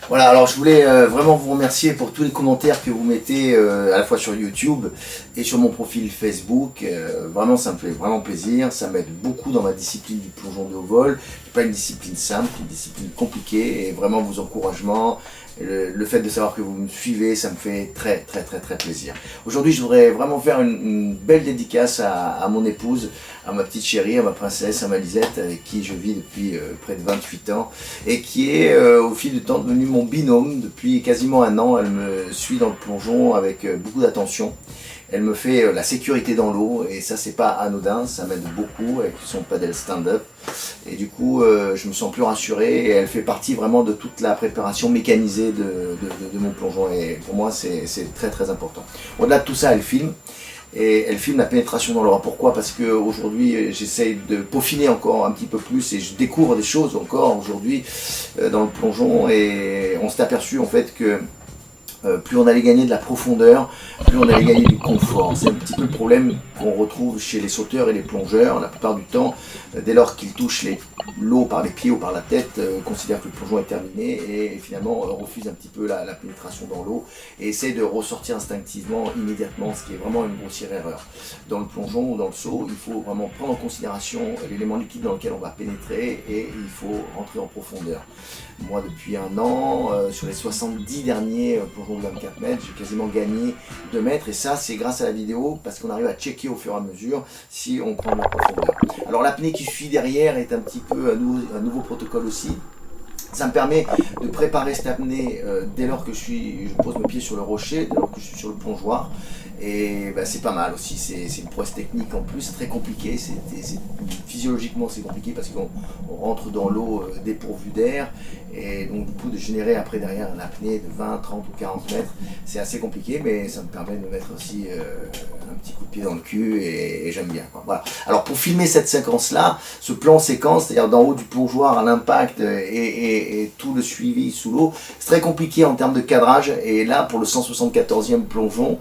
Voilà, alors je voulais vraiment vous remercier pour tous les commentaires que vous mettez à la fois sur YouTube et sur mon profil Facebook. Vraiment, ça me fait vraiment plaisir. Ça m'aide beaucoup dans ma discipline du plongeon de haut vol. C'est pas une discipline simple, une discipline compliquée. Et vraiment, vos encouragements, le fait de savoir que vous me suivez, ça me fait très plaisir. Aujourd'hui, je voudrais vraiment faire une belle dédicace à mon épouse, à ma petite chérie, à ma princesse, à ma Lisette, avec qui je vis depuis près de 28 ans et qui est au fil du temps devenue mon binôme. Depuis quasiment un an, elle me suit dans le plongeon avec beaucoup d'attention. Elle me fait la sécurité dans l'eau et ça c'est pas anodin, ça m'aide beaucoup avec son paddle stand-up et du coup je me sens plus rassuré et elle fait partie vraiment de toute la préparation mécanisée de mon plongeon et pour moi c'est très important. Au-delà de tout ça, elle filme. Et elle filme la pénétration dans l'eau. Pourquoi? Parce qu'aujourd'hui j'essaye de peaufiner encore un petit peu plus et je découvre des choses encore aujourd'hui dans le plongeon et on s'est aperçu en fait que plus on allait gagner de la profondeur, plus on allait gagner du confort. C'est un petit peu le problème qu'on retrouve chez les sauteurs et les plongeurs. La plupart du temps, dès lors qu'ils touchent l'eau par les pieds ou par la tête, considèrent que le plongeon est terminé et finalement refusent un petit peu la pénétration dans l'eau et essaient de ressortir instinctivement, immédiatement, ce qui est vraiment une grossière erreur. Dans le plongeon ou dans le saut, il faut vraiment prendre en considération l'élément liquide dans lequel on va pénétrer et il faut rentrer en profondeur. Moi, depuis un an, sur les 70 derniers plongeons de 24 mètres, j'ai quasiment gagné 2 mètres et ça c'est grâce à la vidéo parce qu'on arrive à checker au fur et à mesure si on prend de la profondeur. Alors l'apnée qui suit derrière est un petit peu un nouveau protocole aussi. Ça me permet de préparer cette apnée dès lors que je pose mes pieds sur le rocher, dès lors que je suis sur le plongeoir. Et bah, c'est pas mal aussi, c'est une prouesse technique en plus, c'est très compliqué, physiologiquement c'est compliqué parce qu'on rentre dans l'eau dépourvu d'air et donc du coup de générer après derrière une apnée de 20, 30 ou 40 mètres, c'est assez compliqué mais ça me permet de me mettre aussi un petit coup de pied dans le cul et j'aime bien, quoi. Voilà. Alors pour filmer cette séquence là, ce plan séquence, c'est-à-dire d'en haut du plongeoir à l'impact et tout le suivi sous l'eau, c'est très compliqué en termes de cadrage et là pour le 174e plongeon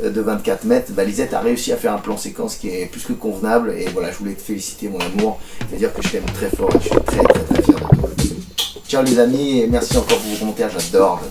de 24 mètres, bah, Lisette a réussi à faire un plan séquence qui est plus que convenable et voilà, je voulais te féliciter mon amour, c'est-à-dire que je t'aime très fort et je suis très fier de toi. Ciao les amis et merci encore pour vos commentaires, j'adore.